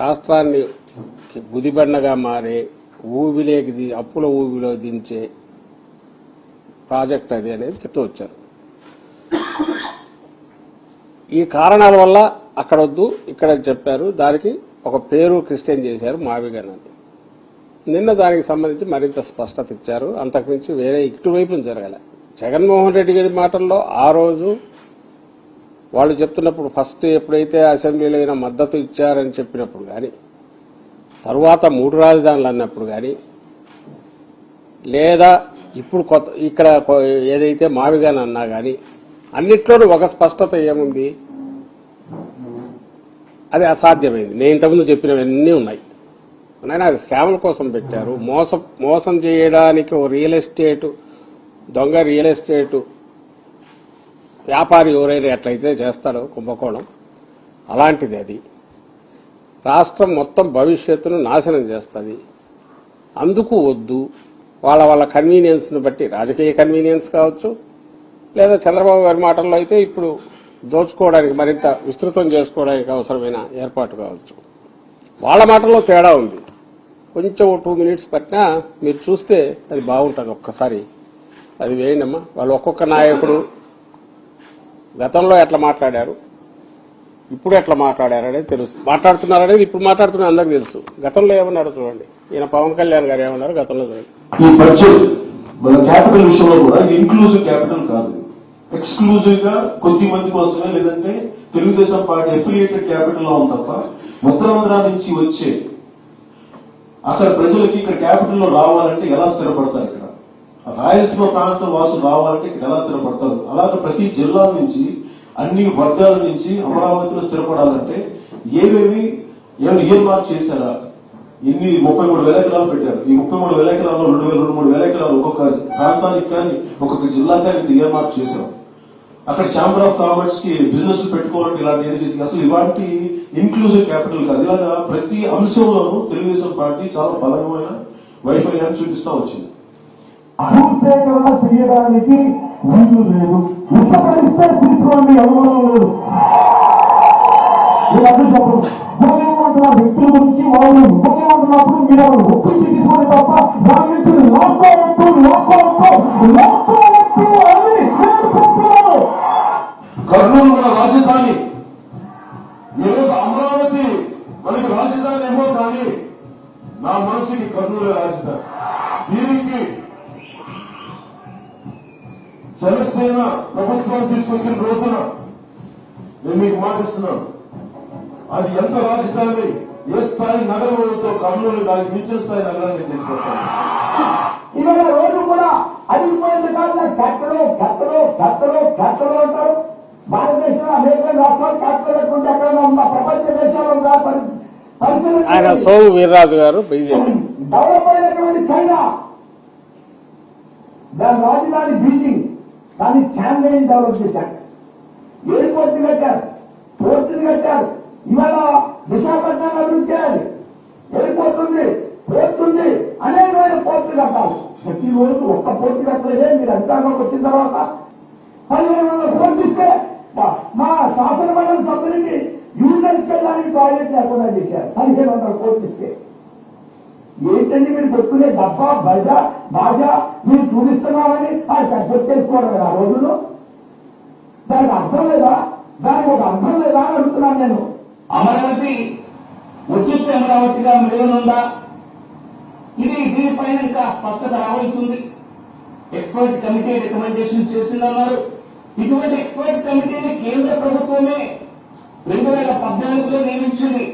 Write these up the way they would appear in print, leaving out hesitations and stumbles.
రాష్ట్రాన్ని గుదిబండగా మారే అప్పుల ఊబిలో దించే ప్రాజెక్ట్ అది అనేది చెప్తూ వచ్చారు. ఈ కారణాల వల్ల అక్కడ వద్దు ఇక్కడ చెప్పారు. దానికి ఒక పేరు క్రిస్టియన్ చేశారు మావిగన్ అని. నిన్న దానికి సంబంధించి మరింత స్పష్టత ఇచ్చారు. అంతకుమించి వేరే ఇటువైపు జరగలే. జగన్మోహన్ రెడ్డి గారి మాటల్లో ఆ రోజు వాళ్ళు చెప్తున్నప్పుడు ఫస్ట్ ఎప్పుడైతే అసెంబ్లీలో అయినా మద్దతు ఇచ్చారని చెప్పినప్పుడు కానీ, తరువాత 3 రాజధానులు అన్నప్పుడు కానీ, లేదా ఇప్పుడు ఇక్కడ ఏదైతే మావిగాని అన్నా కానీ అన్నిట్లోనూ ఒక స్పష్టత ఏముంది? అది అసాధ్యమైంది. నేను ఇంతకుముందు చెప్పినవన్నీ ఉన్నాయి. అది స్కాముల కోసం పెట్టారు. మోసం చేయడానికి ఓ దొంగ రియల్ ఎస్టేట్ వ్యాపారి ఎవరైనా ఎట్లయితే చేస్తాడో కుంభకోణం, అలాంటిది అది. రాష్ట్రం మొత్తం భవిష్యత్తును నాశనం చేస్తుంది. అందుకు వద్దు. వాళ్ళ కన్వీనియన్స్ ను బట్టి, రాజకీయ కన్వీనియన్స్ కావచ్చు, లేదా చంద్రబాబు గారి మాటల్లో అయితే ఇప్పుడు దోచుకోవడానికి మరింత విస్తృతం చేసుకోవడానికి అవసరమైన ఏర్పాటు కావచ్చు. వాళ్ళ మాటల్లో తేడా ఉంది. కొంచెం 2 మినిట్స్ పట్టినా మీరు చూస్తే అది బాగుంటుంది. ఒక్కసారి అది వేయండమ్మా. వాళ్ళు ఒక్కొక్క నాయకుడు గతంలో ఎట్లా మాట్లాడారు, ఇప్పుడు ఎట్లా మాట్లాడారు అనేది తెలుసు. మాట్లాడుతున్నారనేది ఇప్పుడు మాట్లాడుతున్నా అందరికి తెలుసు. గతంలో ఏమన్నారో చూడండి. ఈయన పవన్ కళ్యాణ్ గారు ఏమన్నారు గతంలో చూడండి. ఈ బడ్జెట్ మన క్యాపిటల్ విషయంలో కూడా ఇన్క్లూజివ్ క్యాపిటల్ కాదు, ఎక్స్క్లూజివ్ గా కొద్ది మంది కోసమే, లేదంటే తెలుగుదేశం పార్టీ అఫిలియేటెడ్ క్యాపిటల్ లో ఉంది తప్ప ఉత్తరాంధ్ర నుంచి వచ్చే అక్కడ ప్రజలకి ఇక్కడ క్యాపిటల్ లో రావాలంటే ఎలా స్థిరపడతారు? ఇక్కడ రాయలసీమ ప్రాంతం వాసులు రావాలంటే ఇక్కడ ఎలా స్థిరపడతారు? అలాగే ప్రతి జిల్లా నుంచి అన్ని వర్గాల నుంచి అమరావతిలో స్థిరపడాలంటే ఏమేమి ఇయర్ మార్క్ చేశారా? 33,000 ఎకరాలు పెట్టారు. ఈ 33,000 ఎకరాల్లో 2,000-3,000 ఎకరాలు ఒక్కొక్క ప్రాంతానికి కానీ ఒక్కొక్క జిల్లాకి కానీ ఇయర్ మార్క్ చేశాం. అక్కడ ఛాంబర్ ఆఫ్ కామర్స్ కి బిజినెస్ పెట్టుకోవాలంటే ఇలాంటి ఏం చేసి అసలు ఇలాంటి ఇన్క్లూజివ్ క్యాపిటల్ కాదు. ఇలాగా ప్రతి అంశంలోనూ తెలుగుదేశం పార్టీ చాలా బలమైన వైఫల్యాన్ని చూపిస్తా వచ్చింది. భూసేకరణ చేయడానికి వీలు లేదు. విషపరిస్తే తీసుకోండి, అనుమానం లేదు. ఉపయోగపడుతున్న వ్యక్తుల గురించి వాళ్ళు ఉపయోగపడుతున్నప్పుడు మీరు ఒప్పించి తీసుకోండి తప్ప వాళ్ళ నుంచి లాక్కోవద్దు అని చెప్తున్నారు. కర్నూలు మన రాజధాని, ఈరోజు అమరావతి మనకి రాజధాని ఏమో కానీ నా మనసుకి కర్నూలు రాజధాని. దీనికి జనసేన ప్రభుత్వం తీసుకొచ్చిన రోజున నేను మీకు మాటిస్తున్నాను, అది ఎంత రాజధాని, ఏ స్థాయి నగరంతో కర్నూలు దానికి మించిన స్థాయి నగరాన్ని తీసుకొస్తాను. ఇవాళ రోజు కూడా అడిగిపోయింది కాదు. కట్టలు అంటారు. భారతదేశంలో అమెరికన్ రాష్ట్రాలు కట్టలు లేకుండా ఎక్కడ ఉన్న ప్రపంచ దేశాల్లో ఆయన సోము వీర్రాజు గారు బీజేపీ. డెవలప్ అయినటువంటి చైనా, దాని రాజధాని బీజింగ్, దాన్ని చాంగ్లైన్ డెవలప్ చేశారు. ఎయిర్పోర్ట్ కట్టారు, పోర్టుని కట్టారు. ఇవాళ విశాఖపట్నం అభివృద్ధి చేయాలి. ఎయిర్పోర్ట్ ఉంది, పోర్ట్ ఉంది, అనేకమైన పోర్టులు కట్టాలి. ప్రతిరోజు ఒక్క పోర్టు కట్టలేదే. మీరు అధికారంలోకి వచ్చిన తర్వాత 1500 పోర్టు ఇస్తే మా శాసన మండలి సభ్యులకి యూనియన్స్ వెళ్ళడానికి టాయిలెట్ లేకుండా చేశారు. 1500 పోర్టు ఇస్తే ఏంటండి మీరు పెట్టుకునే డబ్బా బాజా మీరు చూపిస్తున్నామని పెట్టేసుకోవడం కదా ఆ రోజుల్లో. దానికి అర్థం లేదా? దానికి ఒక అర్థం లేదా అని అడుగుతున్నాను నేను. అమరావతి ఉచిత అమరావతిగా మిగలనుందా? దీనిపైన ఇంకా స్పష్టత రావాల్సి ఉంది. ఎక్స్పర్ట్ కమిటీ రికమెండేషన్ చేసిందన్నారు. ఇటువంటి ఎక్స్పర్ట్ కమిటీని కేంద్ర ప్రభుత్వమే 2014లో నియమించింది.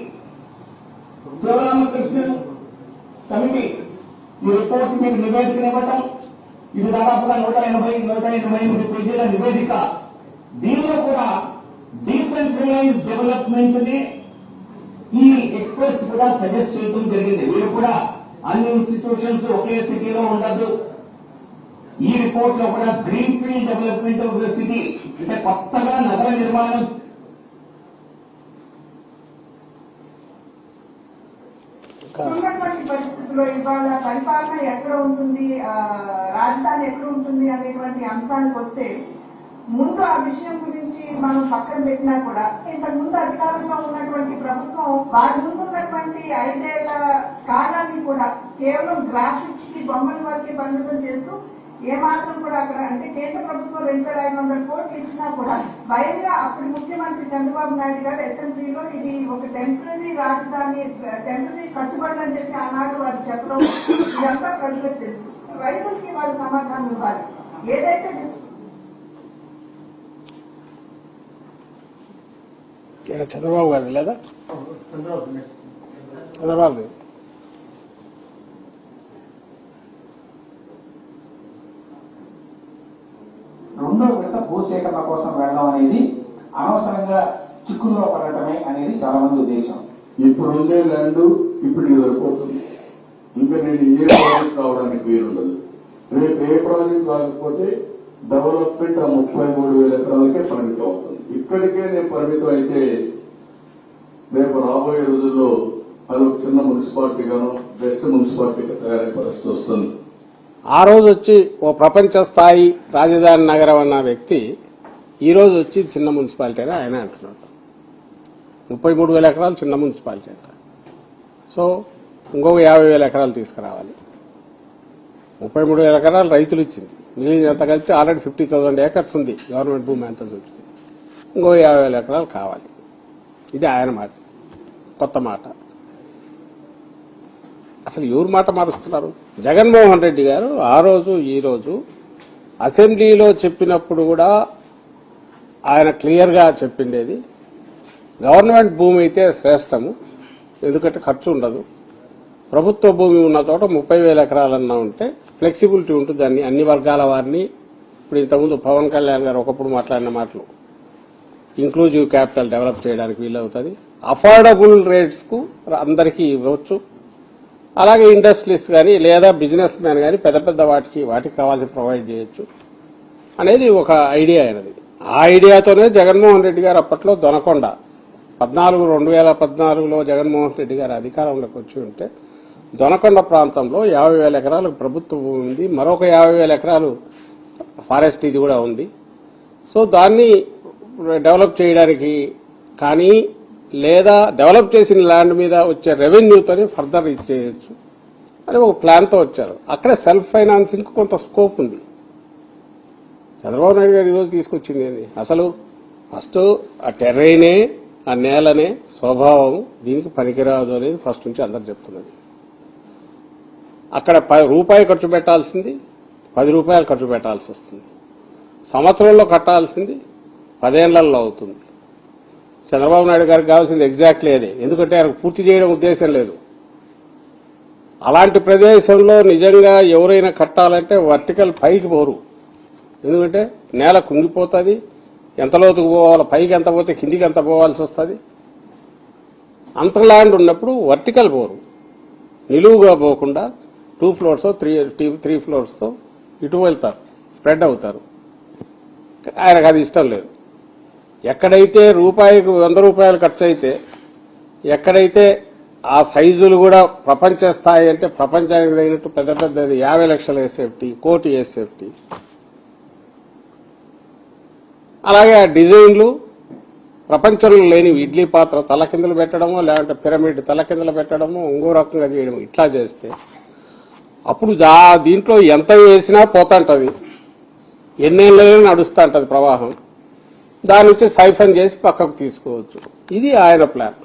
శివరామకృష్ణన్ కమిటీ ఈ రిపోర్ట్ మీకు నివేదికనివ్వటం, ఇది దాదాపుగా 188 పేజీల నివేదిక. దీనిలో కూడా డీసెంట్రలైజ్ డెవలప్మెంట్ ని ఈ ఎక్స్పర్ట్స్ కూడా సజెస్ట్ చేయడం జరిగింది. వీరు కూడా అన్ని ఇన్స్టిట్యూషన్స్ ఒకే సిటీలో ఉండద్దు. ఈ రిపోర్ట్ లో కూడా green field development of the city, అంటే కొత్తగా నగర నిర్మాణం ఉన్నటువంటి పరిస్థితుల్లో ఇవాళ పరిపాలన ఎక్కడ ఉంటుంది, రాజధాని ఎక్కడ ఉంటుంది అనేటువంటి అంశానికి వస్తే ముందు ఆ విషయం గురించి మనం పక్కన పెట్టినా కూడా ఇంతకు ముందు అధికారంలో ఉన్నటువంటి ప్రభుత్వం వారి ముందు ఉన్నటువంటి 5 ఏళ్ల కాలాన్ని కూడా కేవలం గ్రాఫిక్స్ కి బొమ్మల వరకు పరిమితం చేస్తూ ఏమాత్రం కూడా అక్కడ అంటే కేంద్ర ప్రభుత్వం 2,500 కోట్లు ఇచ్చినా కూడా స్వయంగా అప్పటి ముఖ్యమంత్రి చంద్రబాబు నాయుడు గారు అసెంబ్లీలో ఇది ఒక టెంపరీ రాజధాని టెంపరీ కట్టుబడి అని చెప్పి ఆనాడు వారు చెప్పడం ఇదంతా ప్రజలకు తెలుసు. రైతులకి వాళ్ళు సమాధానం ఇవ్వాలి. ఏదైతే చంద్రబాబు గారు లేదా చంద్రబాబు గారు రెండో విడత భూసేకరణ కోసం వెళ్ళడం అనేది అనవసరంగా చిక్కుల్లో పడటమే అనేది చాలా మంది ఉద్దేశం. ఇప్పుడు ఉండే ల్యాండ్ ఇప్పుడు సరిపోతుంది. ఇంకా నేను ఏ ప్రాజెక్ట్ రావడానికి వీలుండదు. రేపు ఏ ప్రాజెక్ట్ కాకపోతే డెవలప్మెంట్ ఆ 33,000 ఎకరాలకే పరిమితం అవుతుంది. ఇక్కడికే నేను పరిమితం అయితే రేపు రాబోయే రోజుల్లో అదొక చిన్న మున్సిపాలిటీగాను బెస్ట్ మున్సిపాలిటీగా తయారయ్యే పరిస్థితి వస్తుంది. ఆ రోజు వచ్చి ఓ ప్రపంచ స్థాయి రాజధాని నగరం అన్న వ్యక్తి ఈ రోజు వచ్చి చిన్న మున్సిపాలిటీ అని ఆయన అంటున్నాడు. 33,000 ఎకరాలు చిన్న మున్సిపాలిటీ అంట. సో ఇంకొక 50,000 ఎకరాలు తీసుకురావాలి. 33,000 ఎకరాలు రైతులు ఇచ్చింది. మిగిలిన ఎంత కలిపితే ఆల్రెడీ 50,000 ఏకర్స్ ఉంది గవర్నమెంట్ భూమి అంతా చూపితే. ఇంకో 50,000 ఎకరాలు కావాలి. ఇది ఆయన మాట, కొత్త మాట. అసలు ఎవరు మాట మారుస్తున్నారు? జగన్మోహన్ రెడ్డి గారు ఆ రోజు ఈ రోజు అసెంబ్లీలో చెప్పినప్పుడు కూడా ఆయన క్లియర్ గా చెప్పిండేది గవర్నమెంట్ భూమి అయితే శ్రేష్టము, ఎందుకంటే ఖర్చు ఉండదు. ప్రభుత్వ భూమి ఉన్న చోట 30,000 ఎకరాలన్నా ఉంటే ఫ్లెక్సిబిలిటీ ఉంటుంది. అన్ని వర్గాల వారిని ఇప్పుడు ఇంతకుముందు పవన్ కళ్యాణ్ గారు ఒకప్పుడు మాట్లాడిన మాటలు ఇంక్లూజివ్ క్యాపిటల్ డెవలప్ చేయడానికి వీలవుతుంది. అఫోర్డబుల్ రేట్స్ కు అందరికీ ఇవ్వచ్చు. అలాగే ఇండస్ట్రీస్ కానీ లేదా బిజినెస్ మ్యాన్ కానీ పెద్ద పెద్ద వాటికి కావాల్సి ప్రొవైడ్ చేయొచ్చు అనేది ఒక ఐడియా అయినది. ఆ ఐడియాతోనే జగన్మోహన్ రెడ్డి గారు అప్పట్లో దొనకొండ 2014లో జగన్మోహన్ రెడ్డి గారు అధికారంలోకి వచ్చి ఉంటే దొనకొండ ప్రాంతంలో 50,000 ఎకరాలకు ప్రభుత్వ భూమి ఉంది, మరొక 50,000 ఎకరాలు ఫారెస్ట్ ఇది కూడా ఉంది. సో దాన్ని డెవలప్ చేయడానికి కానీ లేదా డెవలప్ చేసిన ల్యాండ్ మీద వచ్చే రెవెన్యూతోని ఫర్దర్ ఇచ్చేయచ్చు అని ఒక ప్లాన్తో వచ్చారు. అక్కడే సెల్ఫ్ ఫైనాన్సింగ్ కొంత స్కోప్ ఉంది. చంద్రబాబు నాయుడు గారు ఈరోజు తీసుకొచ్చింది ఏంటి? అసలు ఫస్ట్ ఆ టెర్రైనే, ఆ నేలనే స్వభావం దీనికి పనికిరాదు అనేది ఫస్ట్ నుంచి అందరు చెప్తున్నది. అక్కడ రూపాయి ఖర్చు పెట్టాల్సింది 10 రూపాయలు ఖర్చు పెట్టాల్సి వస్తుంది. సంవత్సరంలో కట్టాల్సింది 10 ఏళ్లలో అవుతుంది. చంద్రబాబు నాయుడు గారికి కావాల్సింది ఎగ్జాక్ట్లీ అదే. ఎందుకంటే ఆయనకు పూర్తి చేయడం ఉద్దేశం లేదు. అలాంటి ప్రదేశంలో నిజంగా ఎవరైనా కట్టాలంటే వర్టికల్ పైకి పోరు. ఎందుకంటే నేల కుంగిపోతుంది. ఎంత లోతుకు పోవాలో, పైకి ఎంత పోతే కిందికి ఎంత పోవాల్సి వస్తుంది. అంత ల్యాండ్ ఉన్నప్పుడు వర్టికల్ పోరు, నిలువుగా పోకుండా 2 ఫ్లోర్స్ 3 ఫ్లోర్స్తో ఇటు వెళ్తారు, స్ప్రెడ్ అవుతారు. ఆయనకు అది ఇష్టం లేదు. ఎక్కడైతే రూపాయికి 100 రూపాయలు ఖర్చు అయితే, ఎక్కడైతే ఆ సైజులు కూడా ప్రపంచ స్థాయి అంటే ప్రపంచానికి తగినట్టు పెద్ద పెద్దది 50 లక్షల ఎస్ఎఫ్టీ, 1 కోటి ఎస్ఎఫ్టీ, అలాగే ఆ డిజైన్లు ప్రపంచంలో లేనివి, ఇడ్లీ పాత్ర తలకిందులు పెట్టడమో లేదంటే పిరమిడ్ తలకిందులు పెట్టడమో ఇంకో రకంగా చేయడం, ఇట్లా చేస్తే అప్పుడు దీంట్లో ఎంత వేసినా పోతుంటది, ఎన్నేళ్ళైనా నడుస్తుంటది ప్రవాహం. దాని నుంచి సైఫన్ చేసి పక్కకు తీసుకోవచ్చు. ఇది ఆయన ప్లాన్.